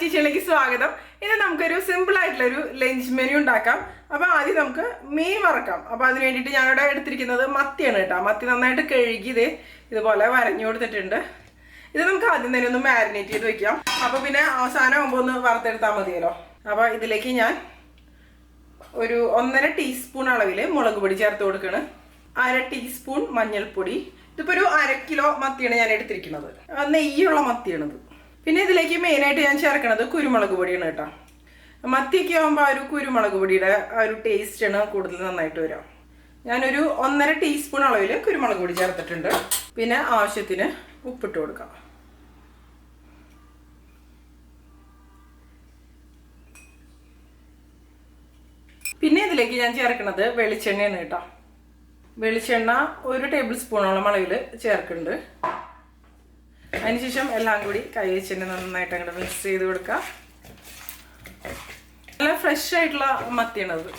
കിച്ചണിലേക്ക് സ്വാഗതം. ഇനി നമുക്കൊരു സിമ്പിൾ ആയിട്ടുള്ള ഒരു ലഞ്ച് മെനു ഉണ്ടാക്കാം. അപ്പോൾ ആദ്യം നമുക്ക് മീൻ വറക്കാം. അപ്പോൾ അതിന് വേണ്ടിയിട്ട് ഞാനിവിടെ എടുത്തിരിക്കുന്നത് മത്തിയാണ് കേട്ടോ. മത്തി നന്നായിട്ട് കഴുകി ഇതുപോലെ വരഞ്ഞു കൊടുത്തിട്ടുണ്ട്. ഇത് നമുക്ക് ആദ്യം തന്നെ ഒന്ന് മാരിനേറ്റ് ചെയ്ത് വെക്കാം. അപ്പോൾ പിന്നെ അവസാനം ആകുമ്പോൾ ഒന്ന് വറുത്തെടുത്താൽ മതിയല്ലോ. അപ്പോൾ ഇതിലേക്ക് ഞാൻ ഒരു 1.5 ടീസ്പൂൺ അളവിൽ മുളക് പൊടി ചേർത്ത് കൊടുക്കണം. 1/2 ടീസ്പൂൺ മഞ്ഞൾപ്പൊടി. ഇതിപ്പോൾ ഒരു 1/2 കിലോ മത്തിയാണ് ഞാൻ എടുത്തിരിക്കുന്നത്. നെയ്യുള്ള മത്തിയാണിത്. പിന്നെ ഇതിലേക്ക് മെയിനായിട്ട് ഞാൻ ചേർക്കുന്നത് കുരുമുളക് പൊടിയാണ് കേട്ടോ. മത്തിയൊക്കെ ആകുമ്പോൾ ആ ഒരു കുരുമുളക് പൊടിയുടെ ആ ഒരു ടേസ്റ്റാണ് കൂടുതൽ നന്നായിട്ട് വരിക. ഞാനൊരു 1.5 ടീസ്പൂൺ അളവിൽ കുരുമുളക് പൊടി ചേർത്തിട്ടുണ്ട്. പിന്നെ ആവശ്യത്തിന് ഉപ്പിട്ട് കൊടുക്കാം. പിന്നെ ഇതിലേക്ക് ഞാൻ ചേർക്കുന്നത് വെളിച്ചെണ്ണയാണ് കേട്ടോ. വെളിച്ചെണ്ണ 1 ടേബിൾ സ്പൂണോളം അളവിൽ ചേർക്കുന്നുണ്ട്. അതിനുശേഷം എല്ലാം കൂടി കൈ വെച്ചിട്ട് നന്നായിട്ട് അങ്ങോട്ട് മിക്സ് ചെയ്ത് കൊടുക്കുക. നല്ല ഫ്രഷ് ആയിട്ടുള്ള മത്തിയാണത്.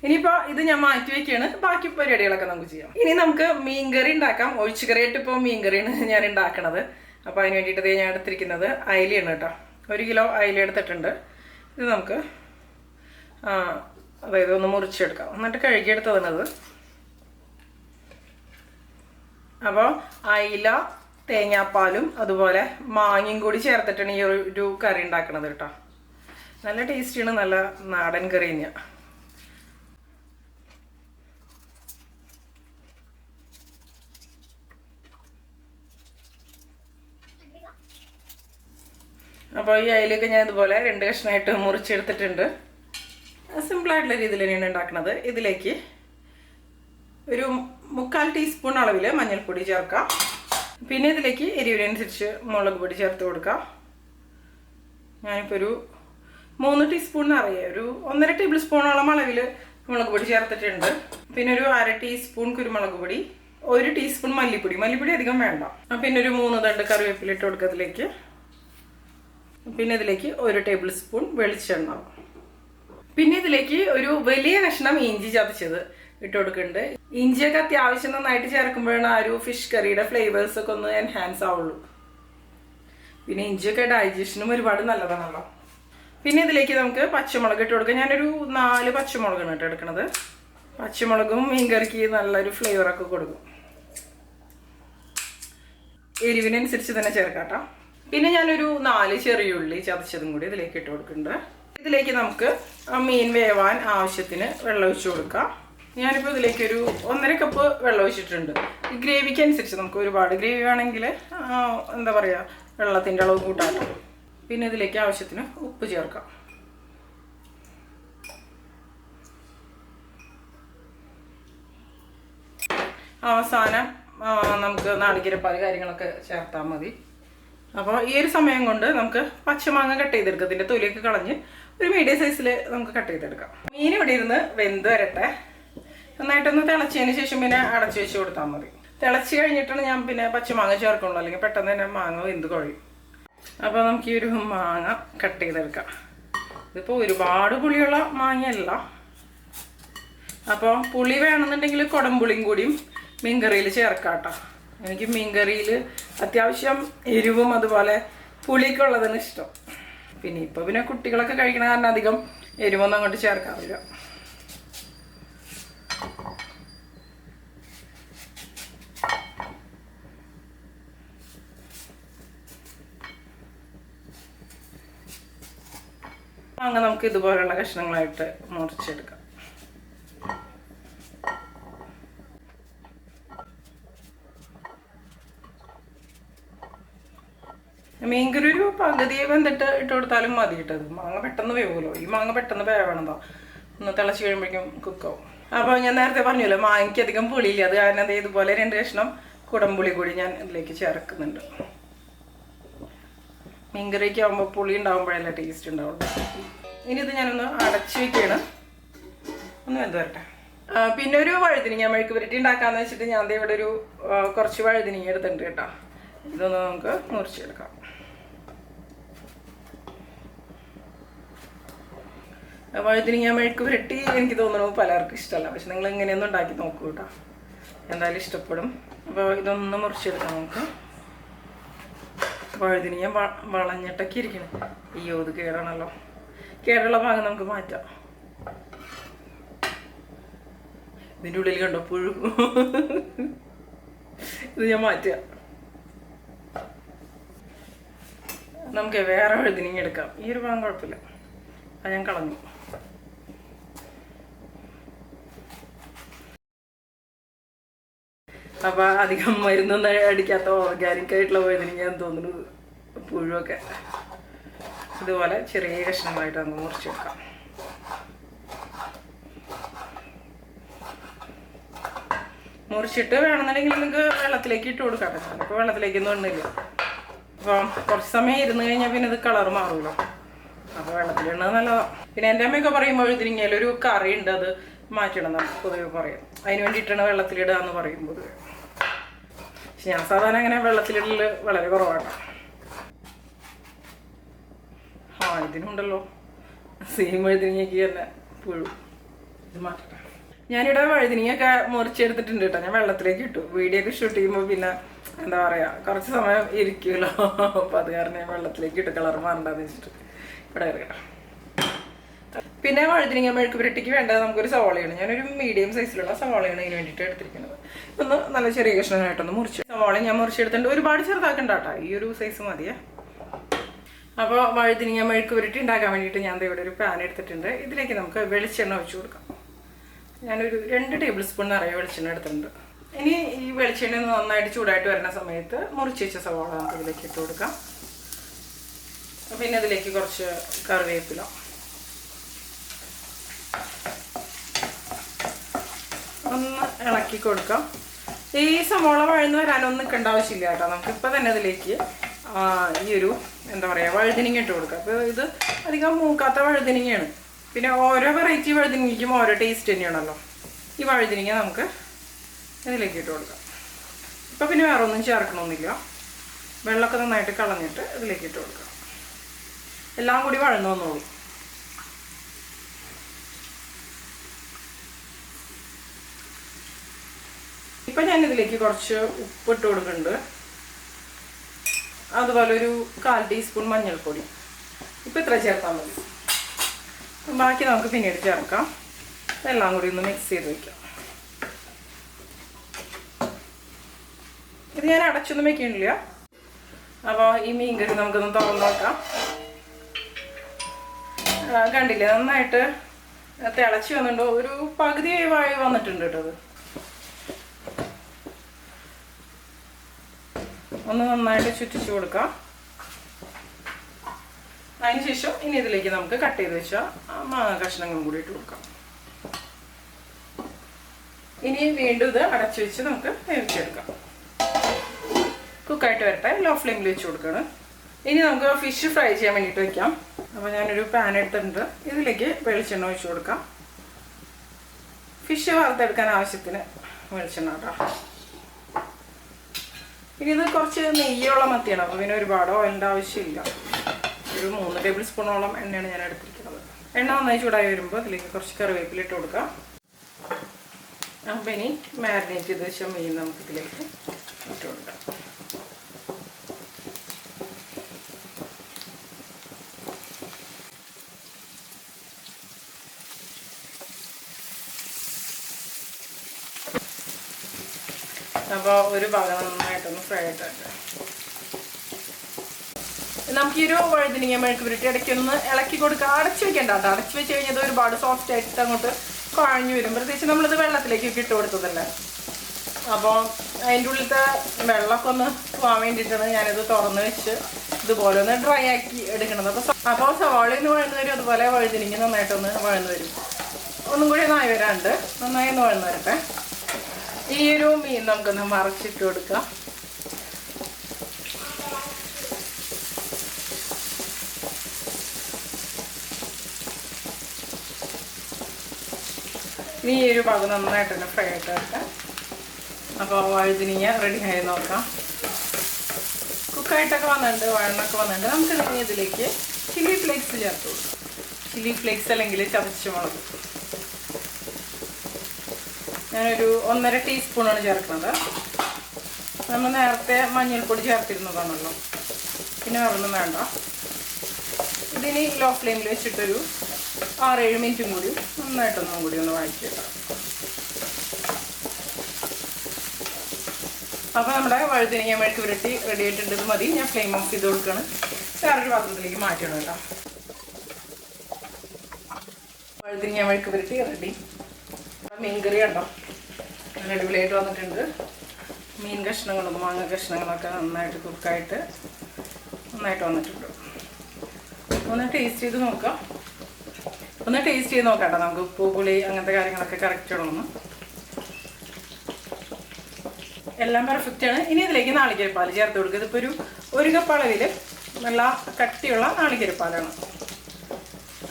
ഇനിയിപ്പോൾ ഇത് ഞാൻ മാറ്റി വയ്ക്കുകയാണ്. ബാക്കി പരിപാടികളൊക്കെ നമുക്ക് ചെയ്യാം. ഇനി നമുക്ക് മീൻകറി ഉണ്ടാക്കാം. ഒഴിച്ചുകറിയായിട്ട് ഇപ്പോൾ മീൻകറിയാണ് ഞാൻ ഉണ്ടാക്കണത്. അപ്പോൾ അതിന് വേണ്ടിയിട്ട് ഞാൻ എടുത്തിരിക്കുന്നത് അയിലയാണ് കേട്ടോ. 1 കിലോ അയില എടുത്തിട്ടുണ്ട്. ഇത് നമുക്ക് അതായത് ഒന്ന് മുറിച്ചെടുക്കാം. എന്നിട്ട് കഴുകിയെടുത്തത്. അപ്പോൾ അയില തേങ്ങാപ്പാലും അതുപോലെ മാങ്ങയും കൂടി ചേർത്തിട്ടാണ് ഈ ഒരു കറി ഉണ്ടാക്കണത് കേട്ടോ. നല്ല ടേസ്റ്റിയാണ്. നല്ല നാടൻ കറി തന്നെയാണ്. അപ്പോൾ ഈ അയിലൊക്കെ ഞാൻ ഇതുപോലെ 2 കഷ്ണമായിട്ട് മുറിച്ചെടുത്തിട്ടുണ്ട്. സിമ്പിളായിട്ടുള്ള രീതിയിൽ തന്നെയാണ് ഉണ്ടാക്കുന്നത്. ഇതിലേക്ക് ഒരു 1/4 ടീസ്പൂൺ അളവിൽ മഞ്ഞൾപ്പൊടി ചേർക്കാം. പിന്നെ ഇതിലേക്ക് എരിവിനനുസരിച്ച് മുളക് പൊടി ചേർത്ത് കൊടുക്കാം. ഞാനിപ്പോൾ ഒരു 3 ടീസ്പൂൺ അറിയാം, ഒരു 1.5 ടേബിൾ സ്പൂണോളം അളവിൽ മുളക് പൊടി ചേർത്തിട്ടുണ്ട്. പിന്നെ ഒരു 1/2 ടീസ്പൂൺ കുരുമുളക് പൊടി, 1 ടീസ്പൂൺ മല്ലിപ്പൊടി. മല്ലിപ്പൊടി അധികം വേണ്ട. പിന്നെ ഒരു 3 തണ്ട് കറിവേപ്പില ഇട്ട് കൊടുക്കുക ഇതിലേക്ക്. പിന്നെ ഇതിലേക്ക് 1 ടേബിൾ സ്പൂൺ വെളിച്ചെണ്ണ. പിന്നെ ഇതിലേക്ക് ഒരു വലിയ കഷ്ണം ഇഞ്ചി ചതച്ചത് ഇട്ട് കൊടുക്കുന്നുണ്ട്. ഇഞ്ചിയൊക്കെ അത്യാവശ്യം നന്നായിട്ട് ചേർക്കുമ്പോഴാണ് ആ ഒരു ഫിഷ് കറിയുടെ ഫ്ലേവേഴ്സ് ഒക്കെ ഒന്ന് എൻഹാൻസ് ആവുള്ളൂ. പിന്നെ ഇഞ്ചിയൊക്കെ ഡൈജഷനും ഒരുപാട് നല്ലതാണല്ലോ. പിന്നെ ഇതിലേക്ക് നമുക്ക് പച്ചമുളക് ഇട്ട് കൊടുക്കാം. ഞാനൊരു 4 പച്ചമുളകാണ് കേട്ടോ എടുക്കുന്നത്. പച്ചമുളകും മീൻകറിക്ക് നല്ലൊരു ഫ്ലേവറൊക്കെ കൊടുക്കും. എരിവിനനുസരിച്ച് തന്നെ ചേർക്കാം കേട്ടോ. പിന്നെ ഞാനൊരു 4 ചെറിയുള്ളി ചതച്ചതും കൂടി ഇതിലേക്ക് ഇട്ട് കൊടുക്കുന്നുണ്ട്. ഇതിലേക്ക് നമുക്ക് മീൻ വേവാൻ ആവശ്യത്തിന് വെള്ളം ഒഴിച്ചു കൊടുക്കാം. ഞാനിപ്പോൾ ഇതിലേക്ക് ഒരു 1.5 കപ്പ് വെള്ളം ഒഴിച്ചിട്ടുണ്ട്. ഈ ഗ്രേവിക്ക് അനുസരിച്ച് നമുക്ക് ഒരുപാട് ഗ്രേവി വേണമെങ്കിൽ എന്താ പറയുക വെള്ളത്തിൻ്റെ അളവ് കൂട്ടാട്ടോ. പിന്നെ ഇതിലേക്ക് ആവശ്യത്തിന് ഉപ്പ് ചേർക്കാം. അവസാനം നമുക്ക് നാളികേരപ്പാൽ കാര്യങ്ങളൊക്കെ ചേർത്താൽ മതി. അപ്പോൾ ഈ ഒരു സമയം കൊണ്ട് നമുക്ക് പച്ചമാങ്ങ കട്ട് ചെയ്തെടുക്കാം. ഇതിൻ്റെ തൊലിയൊക്കെ കളഞ്ഞ് ഒരു മീഡിയം സൈസിൽ നമുക്ക് കട്ട് ചെയ്തെടുക്കാം. മീൻ ഇവിടെ ഇരുന്ന് വെന്ത് വരട്ടെ. നന്നായിട്ടൊന്ന് തിളച്ചതിന് ശേഷം പിന്നെ അടച്ചു വെച്ച് കൊടുത്താൽ മതി. തിളച്ച് കഴിഞ്ഞിട്ടാണ് ഞാൻ പിന്നെ പച്ചമാങ്ങ ചേർക്കുള്ളൂ, അല്ലെങ്കിൽ പെട്ടെന്ന് തന്നെ മാങ്ങ വെന്ത് കുഴയും. അപ്പോൾ നമുക്ക് ഈ ഒരു മാങ്ങ കട്ട് ചെയ്തെടുക്കാം. ഇതിപ്പോൾ ഒരുപാട് പുളിയുള്ള മാങ്ങയല്ല. അപ്പോൾ പുളി വേണമെന്നുണ്ടെങ്കിൽ കുടംപുളിയും കൂടിയും മീൻകറിയിൽ ചേർക്കാം കേട്ടോ. എനിക്ക് മീൻകറിയിൽ അത്യാവശ്യം എരിവും അതുപോലെ പുളിയൊക്കെ ഉള്ളതാണ് ഇഷ്ടം. പിന്നെ ഇപ്പോൾ പിന്നെ കുട്ടികളൊക്കെ കഴിക്കണ കാരണം അധികം എരിവൊന്നും അങ്ങോട്ട് ചേർക്കാറില്ല. അങ്ങനെ നമുക്ക് ഇതുപോലുള്ള കഷ്ണങ്ങളായിട്ട് മുറിച്ചെടുക്കാം. മീൻകറി ഒരു പകുതി വെന്തിട്ട് ഇട്ട് കൊടുത്താലും മതി ഇട്ടത്. മാങ്ങ പെട്ടെന്ന് വേവുമല്ലോ. ഈ മാങ്ങ പെട്ടെന്ന് വേവണതോ, ഒന്ന് തിളച്ച് കഴിയുമ്പോഴേക്കും കുക്കാവും. അപ്പോൾ ഞാൻ നേരത്തെ പറഞ്ഞല്ലോ മാങ്ങയ്ക്ക് അധികം പുളിയില്ല. അത് കാരണം അത് ഇതുപോലെ 2 കഷ്ണം കുടംപുളി കൂടി ഞാൻ ഇതിലേക്ക് ചേർക്കുന്നുണ്ട്. മീൻകറിക്ക് ആകുമ്പോൾ പുളി ഉണ്ടാകുമ്പോഴല്ലേ ടേസ്റ്റ് ഉണ്ടാവുള്ളൂ. ഇനി ഇത് ഞാനൊന്ന് അടച്ച് വയ്ക്കുകയാണ്. ഒന്ന് വെന്ത് വരട്ടെ. പിന്നെ ഒരു വഴുതിനിങ്ങ മെഴുക്ക് പുരട്ടി ഉണ്ടാക്കാമെന്ന് വെച്ചിട്ട് ഞാൻ ഇവിടെ ഒരു കുറച്ച് വഴുതിനിങ്ങ എടുത്തിട്ടുണ്ട് കേട്ടോ. ഇതൊന്ന് നമുക്ക് മുറിച്ചെടുക്കാം. വഴുതിനിങ്ങ മെഴുക്ക് പുരട്ടി എനിക്ക് തോന്നുന്നു പലർക്കും ഇഷ്ടമല്ല. പക്ഷെ നിങ്ങൾ ഇങ്ങനെയൊന്നും ഉണ്ടാക്കി നോക്കൂ കേട്ടോ, എന്തായാലും ഇഷ്ടപ്പെടും. അപ്പോൾ ഇതൊന്ന് മുറിച്ചെടുക്കാം നമുക്ക്. വഴുതിനിങ്ങ വളഞ്ഞിട്ടൊക്കെ ഇരിക്കണം. അയ്യോ ഇത് കേടാണല്ലോ. കേടുള്ള ഭാഗം നമുക്ക് മാറ്റാം. ഇതിൻ്റെ ഉള്ളിൽ കണ്ടോ പുഴു. ഇത് ഞാൻ മാറ്റുക. നമുക്ക് വേറെ വഴുതിനിങ്ങ എടുക്കാം. ഈ ഒരു ഭാഗം കുഴപ്പമില്ല, അത് ഞാൻ കളഞ്ഞു. അപ്പൊ അധികം മരുന്നൊന്നും അടിക്കാത്ത ഓർഗാനിക് ആയിട്ടുള്ള വഴുതിനിങ്ങാന്ന് തോന്നുന്നു പുഴുവൊക്കെ. ഇതുപോലെ ചെറിയ കഷ്ണങ്ങളായിട്ട് നമുക്ക് മുറിച്ചെടുക്കാം. മുറിച്ചിട്ട് വേണമെന്നുണ്ടെങ്കിൽ നിങ്ങൾക്ക് വെള്ളത്തിലേക്ക് ഇട്ട് കൊടുക്കാം. അപ്പോൾ വെള്ളത്തിലേക്കൊന്നും ഇടുന്നില്ല. അപ്പം കുറച്ച് സമയം ഇരുന്ന് കഴിഞ്ഞാൽ പിന്നെ ഇത് കളർ മാറുമല്ലോ. അപ്പോൾ വെള്ളത്തിലിടുന്നത് നല്ലതാണ്. പിന്നെ എൻ്റെ അമ്മയൊക്കെ പറയുമ്പോൾ വഴുതിനിങ്ങയിൽ ഒരു കറി ഉണ്ട്, അത് മാറ്റണം നമുക്ക് പൊതുവെ പറയാം. അതിന് വേണ്ടിയിട്ടാണ് വെള്ളത്തിലിടുക എന്ന് പറയുമ്പോൾ. പക്ഷെ ഞാൻ സാധാരണ അങ്ങനെ വെള്ളത്തിലിടൽ വളരെ കുറവാണ്. ഇതിനുണ്ടല്ലോ സെയിം വഴുതിനിങ്ങയ്ക്ക് തന്നെ പുഴു. ഇത് മാറ്റട്ടെ. ഞാനിവിടെ വഴുതിനിങ്ങയൊക്കെ മുറിച്ചെടുത്തിട്ടുണ്ട് കേട്ടോ. ഞാൻ വെള്ളത്തിലേക്ക് ഇട്ടു. വീഡിയോ ഒക്കെ ഷൂട്ട് ചെയ്യുമ്പോൾ പിന്നെ എന്താ പറയുക കുറച്ച് സമയം ഇരിക്കുമല്ലോ. അപ്പം അത് കാരണം ഞാൻ വെള്ളത്തിലേക്ക് ഇട്ട് കളർ മാറണ്ടെന്ന് വെച്ചിട്ട് ഇവിടെ ഇറങ്ങണം. പിന്നെ വഴുതിനിങ്ങ മെഴുക്ക് പുരട്ടിക്ക് വേണ്ടത് നമുക്കൊരു സവാളയാണ്. ഞാനൊരു മീഡിയം സൈസിലുള്ള സവാളയാണ് ഇതിന് വേണ്ടിയിട്ട് എടുത്തിരിക്കുന്നത്. ഒന്ന് നല്ല ചെറിയ കഷ്ണമായിട്ടൊന്ന് മുറിച്ച് സവാള ഞാൻ മുറിച്ചെടുത്തിട്ടുണ്ട്. ഒരുപാട് ചെറുതാക്കണ്ട കേട്ടോ, ഈ ഒരു സൈസ് മതിയേ. അപ്പോൾ വഴുതിനിങ്ങ മെഴുക്ക് പുരട്ടി ഉണ്ടാക്കാൻ വേണ്ടിയിട്ട് ഞാൻ ഇവിടെ ഒരു പാൻ എടുത്തിട്ടുണ്ട്. ഇതിലേക്ക് നമുക്ക് വെളിച്ചെണ്ണ ഒഴിച്ചു കൊടുക്കാം. ഞാനൊരു 2 ടേബിൾ സ്പൂൺ നിറയെ വെളിച്ചെണ്ണ എടുത്തിട്ടുണ്ട്. ഇനി ഈ വെളിച്ചെണ്ണ നന്നായിട്ട് ചൂടായിട്ട് വരുന്ന സമയത്ത് മുറിച്ച് വെച്ച സവാള നമുക്ക് ഇതിലേക്ക് ഇട്ട് കൊടുക്കാം. പിന്നെ അതിലേക്ക് കുറച്ച് കറിവേപ്പില, ഒന്ന് ഇളക്കി കൊടുക്കാം. ഈ സവാള വഴന്ന് വരാനൊന്നും നിൽക്കേണ്ട ആവശ്യമില്ല കേട്ടോ. നമുക്കിപ്പോൾ തന്നെ അതിലേക്ക് ഈ ഒരു എന്താ പറയുക വഴുതിനിങ്ങ ഇട്ട് കൊടുക്കാം. അപ്പോൾ ഇത് അധികം മൂക്കാത്ത വഴുതിനിങ്ങയാണ്. പിന്നെ ഓരോ വെറൈറ്റി വഴുതിനിങ്ങയ്ക്കും ഓരോ ടേസ്റ്റ് തന്നെയാണല്ലോ. ഈ വഴുതിനിങ്ങ നമുക്ക് ഇതിലേക്ക് ഇട്ട് കൊടുക്കാം. ഇപ്പം പിന്നെ വേറെ ഒന്നും ചേർക്കണമെന്നില്ല. വെള്ളമൊക്കെ നന്നായിട്ട് കളഞ്ഞിട്ട് ഇതിലേക്ക് ഇട്ട് കൊടുക്കാം. എല്ലാം കൂടി വഴന്നു വന്നോളൂ. ഇപ്പം ഞാനിതിലേക്ക് കുറച്ച് ഉപ്പിട്ട് കൊടുക്കുന്നുണ്ട്. അതുപോലെ ഒരു 1/4 ടീസ്പൂൺ മഞ്ഞൾപ്പൊടി. ഇപ്പം ഇത്ര ചേർത്താൽ മതി. ബാക്കി നമുക്ക് പിന്നീട് ചേർക്കാം. എല്ലാം കൂടി ഒന്ന് മിക്സ് ചെയ്ത് വയ്ക്കാം. ഇത് ഞാൻ അടച്ചൊന്നും വെക്കണില്ല. അപ്പോൾ ഈ മീൻകറി നമുക്കൊന്ന് തുറന്ന് നോക്കാം. കണ്ടില്ലേ നന്നായിട്ട് തിളച്ച് വന്നിട്ടുണ്ടോ? ഒരു പകുതി വാഴ വന്നിട്ടുണ്ട് കേട്ടോ. അത് ഒന്ന് നന്നായിട്ട് ചുറ്റിച്ചു കൊടുക്കാം. അതിനുശേഷം ഇനി ഇതിലേക്ക് നമുക്ക് കട്ട് ചെയ്ത് വെച്ച മാങ്ങ കഷ്ണങ്ങളും കൂടി ഇട്ട് കൊടുക്കാം. ഇനി വീണ്ടും ഇത് അടച്ചു വെച്ച് നമുക്ക് വേവിച്ചെടുക്കാം. കുക്കായിട്ട് വരട്ടെ. ലോ ഫ്ലെയിമിൽ വെച്ച് കൊടുക്കണം. ഇനി നമുക്ക് ഫിഷ് ഫ്രൈ ചെയ്യാൻ വേണ്ടിയിട്ട് വയ്ക്കാം. അപ്പോൾ ഞാനൊരു പാൻ എടുത്തിട്ടുണ്ട്. ഇതിലേക്ക് വെളിച്ചെണ്ണ ഒഴിച്ചു കൊടുക്കാം. ഫിഷ് വറുത്തെടുക്കാൻ ആവശ്യത്തിന് വെളിച്ചെണ്ണ കേട്ടോ. ഇനി ഇത് കുറച്ച് നെയ്യുള്ള മത്തിയാണ്. അപ്പോൾ പിന്നെ ഒരുപാട് ഓയിലിൻ്റെ ആവശ്യമില്ല. ഒരു 3 ടേബിൾ സ്പൂണോളം എണ്ണയാണ് ഞാൻ എടുത്തിരിക്കുന്നത്. എണ്ണ നന്നായി ചൂടായി വരുമ്പോൾ അതിലേക്ക് കുറച്ച് കറിവേപ്പില ഇട്ട് കൊടുക്കാം. അപ്പം ഇനി മാരിനേറ്റ് ചെയ്ത് വെച്ച മീൻ നമുക്ക് ഇതിലേക്ക് ഇട്ട് കൊടുക്കാം. അപ്പോൾ ഒരു ഭാഗം നന്നായിട്ടൊന്ന് ഫ്രൈ ആയിട്ട് നമുക്ക് ഈ ഒരു വഴുതിനിങ്ങ മെഴുക്ക് പുരട്ടി ഇടയ്ക്കൊന്ന് ഇളക്കി കൊടുക്കാം. അടച്ചു വെക്കേണ്ട കേട്ടോ. അടച്ചു വെച്ച് കഴിഞ്ഞത് ഒരുപാട് സോഫ്റ്റ് ആയിട്ട് അങ്ങോട്ട് കുഴഞ്ഞു വരും. പ്രത്യേകിച്ച് നമ്മളിത് വെള്ളത്തിലേക്ക് ഇട്ട് കൊടുത്തതല്ലേ. അപ്പോൾ അതിൻ്റെ ഉള്ളിലത്തെ വെള്ളമൊക്കെ ഒന്ന് പോകാൻ വേണ്ടിയിട്ടാണ് ഞാനിത് തുറന്ന് വെച്ച് ഇതുപോലെ ഒന്ന് ഡ്രൈ ആക്കി എടുക്കണത്. അപ്പോൾ സവാളയിൽ നിന്ന് വഴന്നു വരും. അതുപോലെ വഴുതിനിങ്ങ നന്നായിട്ടൊന്ന് വഴന്നു വരും. ഒന്നും കൂടി നന്നായി വരാണ്ട് നന്നായി ഒന്ന് വഴന്നു വരട്ടെ. ഈ ഒരു മീൻ നമുക്കൊന്ന് മറച്ചിട്ട് കൊടുക്കാം. ഈ ഒരു ഭാഗം നന്നായിട്ട് തന്നെ ഫ്രൈ ആയിട്ട് വെക്കാം. അപ്പോൾ വഴുതിനിങ്ങ റെഡി ആയി നോക്കാം. കുക്കായിട്ടൊക്കെ വന്നിട്ടുണ്ട്, വഴന്നൊക്കെ വന്നിട്ടുണ്ട്. നമുക്ക് ഇനി ഇതിലേക്ക് ചില്ലി ഫ്ലേക്സ് ചേർത്ത് കൊടുക്കാം. ചില്ലി ഫ്ലേക്സ് അല്ലെങ്കിൽ ചതച്ച മുളക് ഞാനൊരു 1.5 ടീസ്പൂണാണ് ചേർക്കുന്നത്. നമ്മൾ നേരത്തെ മഞ്ഞൾപ്പൊടി ചേർത്തിരുന്നതാണല്ലോ. പിന്നെ വേറൊന്നും വേണ്ട. ഇതിനി ലോ ഫ്ലെയിമിൽ വെച്ചിട്ടൊരു 6-7 മിനിറ്റും കൂടി നന്നായിട്ടൊന്നും കൂടി ഒന്ന് വഴറ്റിയിടാം. അപ്പോൾ നമ്മുടെ വഴുതനങ്ങ മെഴുക്ക് പുരട്ടി റെഡി ആയിട്ടുണ്ട്. ഇത് മതി. ഞാൻ ഫ്ലെയിം ഓഫ് ചെയ്ത് കൊടുക്കുകയാണ്. വേറൊരു പാത്രത്തിലേക്ക് മാറ്റണം കേട്ടോ. വഴുതനങ്ങ മെഴുക്ക് പുരട്ടി റെഡി. മീൻകറി കണ്ടോ നല്ല അടിപൊളിയായിട്ട് വന്നിട്ടുണ്ട്. മീൻ കഷ്ണങ്ങളും മാങ്ങ കഷ്ണങ്ങളൊക്കെ നന്നായിട്ട് കുക്കായിട്ട് നന്നായിട്ട് വന്നിട്ടുണ്ട്. ഒന്ന് ടേസ്റ്റ് ചെയ്ത് നോക്കാം. കേട്ടോ. നമുക്ക് ഉപ്പ് പുളി അങ്ങനത്തെ കാര്യങ്ങളൊക്കെ കറക്റ്റ് ഇടണം. എല്ലാം പെർഫെക്റ്റാണ്. ഇനി ഇതിലേക്ക് നാളികേരപ്പാൽ ചേർത്ത് കൊടുക്കുക. ഇതിപ്പോൾ ഒരു കപ്പ് അളവിൽ നല്ല കട്ടിയുള്ള നാളികേരപ്പാലാണ്.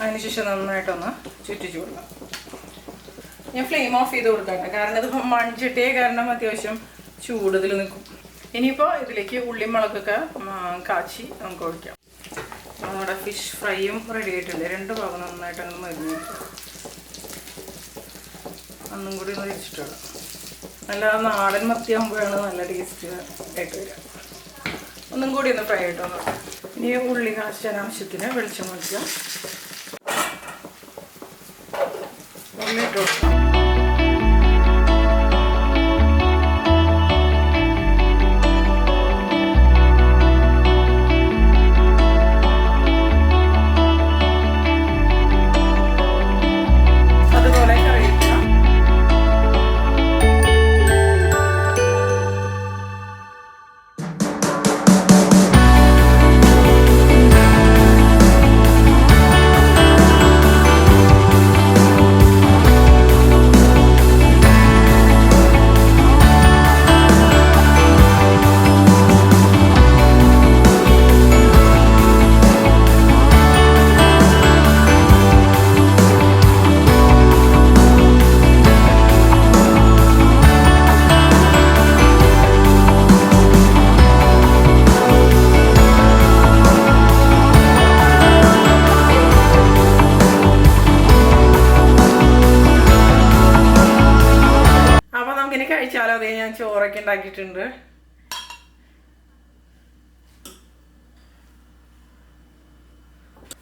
അതിനുശേഷം നന്നായിട്ടൊന്ന് ചുറ്റിച്ചു കൊടുക്കാം. ഞാൻ ഫ്ലെയിം ഓഫ് ചെയ്ത് കൊടുക്കട്ടെ, കാരണം ഇത് മൺചട്ടിയെ കാരണം അത്യാവശ്യം ചൂടുതിൽ നിൽക്കും. ഇനിയിപ്പോൾ ഇതിലേക്ക് ഉള്ളിയും മുളകൊക്കെ കാച്ചി നമുക്ക് ഒഴിക്കാം. നമ്മുടെ ഫിഷ് ഫ്രൈയും റെഡി ആയിട്ടുണ്ട്. 2 ഭാഗം നന്നായിട്ട് അങ്ങ് മരിഞ്ഞ് ഒന്നും കൂടി ഒന്ന് വെച്ചിട്ടുള്ളൂ. നല്ല നാടൻ മത്തിയാകുമ്പോഴാണ് നല്ല ടേസ്റ്റ് ആയിട്ട് വരിക. ഒന്നും കൂടി ഒന്ന് ഫ്രൈ ആയിട്ട് വന്നു. ഇനി ഉള്ളി കാച്ചാൻ ആവശ്യത്തിന് വെളിച്ചെണ്ണ വയ്ക്കുക. ഉള്ളി ഇട്ട് കൊടുക്കാം. കഴിച്ചാലോ. അതേ ഞാൻ ചോറൊക്കെ ഉണ്ടാക്കിയിട്ടുണ്ട്.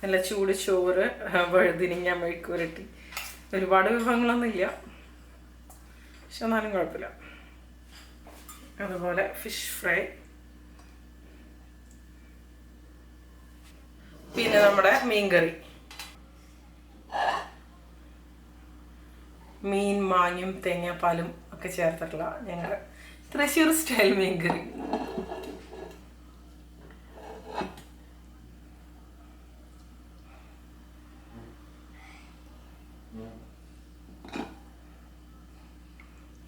നല്ല ചൂട് ചോറ്, വഴുതനങ്ങ മെഴുക്ക് പുരട്ടി. ഒരുപാട് വിഭവങ്ങളൊന്നും ഇല്ല, പക്ഷെ എന്നാലും കുഴപ്പമില്ല. അതുപോലെ ഫിഷ് ഫ്രൈ, പിന്നെ നമ്മുടെ മീൻകറി, മീൻ മാങ്ങയും തേങ്ങാപ്പാലും ഒക്കെ ചേർത്തിട്ടുള്ള ഞങ്ങളുടെ തൃശ്ശൂർ സ്റ്റൈൽ മീൻകറി.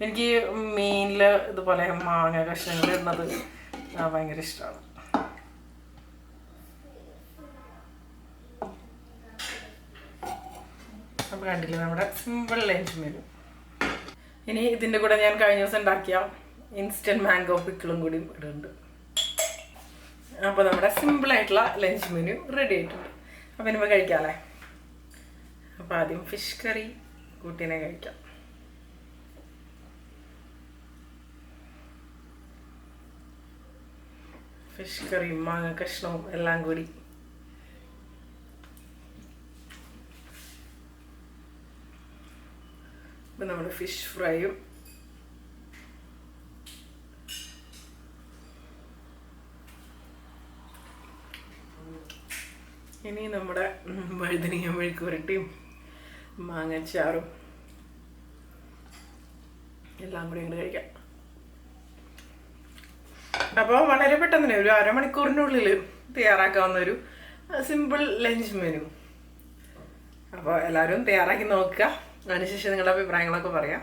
എനിക്ക് മീനിൽ ഇതുപോലെ മാങ്ങ കഷ്ണങ്ങൾ ഇടുന്നത് ഭയങ്കര ഇഷ്ടമാണ്. അപ്പോൾ കണ്ടില്ലേ നമ്മുടെ സിമ്പിൾ ലഞ്ച് മെനു. ഇനി ഇതിൻ്റെ കൂടെ ഞാൻ കഴിഞ്ഞ ദിവസം ഉണ്ടാക്കിയ ഇൻസ്റ്റൻറ്റ് മാംഗോ പിക്കിളും കൂടി ഇടുന്നുണ്ട്. അപ്പോൾ നമ്മുടെ സിമ്പിളായിട്ടുള്ള ലഞ്ച് മെനു റെഡി ആയിട്ടുണ്ട്. അപ്പോൾ ഇനിയിപ്പോൾ കഴിക്കാമല്ലേ. അപ്പോൾ ആദ്യം ഫിഷ് കറി കൂട്ടിനെ കഴിക്കാം. ഫിഷ് കറിയും മാങ്ങ കഷ്ണവും എല്ലാം കൂടി. ഇപ്പം നമ്മുടെ ഫിഷ് ഫ്രൈയും ഇനി നമ്മുടെ വഴുതനങ്ങ മെഴുക്ക് പുരട്ടിയും മാങ്ങച്ചാറും എല്ലാം കൂടി ഇങ്ങനെ കഴിക്കാം. അപ്പോൾ വളരെ പെട്ടെന്ന് തന്നെ ഒരു അരമണിക്കൂറിനുള്ളിൽ തയ്യാറാക്കാവുന്ന ഒരു സിമ്പിൾ ലഞ്ച് മെനു. അപ്പോൾ എല്ലാവരും തയ്യാറാക്കി നോക്കുക. അതിനുശേഷം നിങ്ങളുടെ അഭിപ്രായങ്ങളൊക്കെ പറയാം.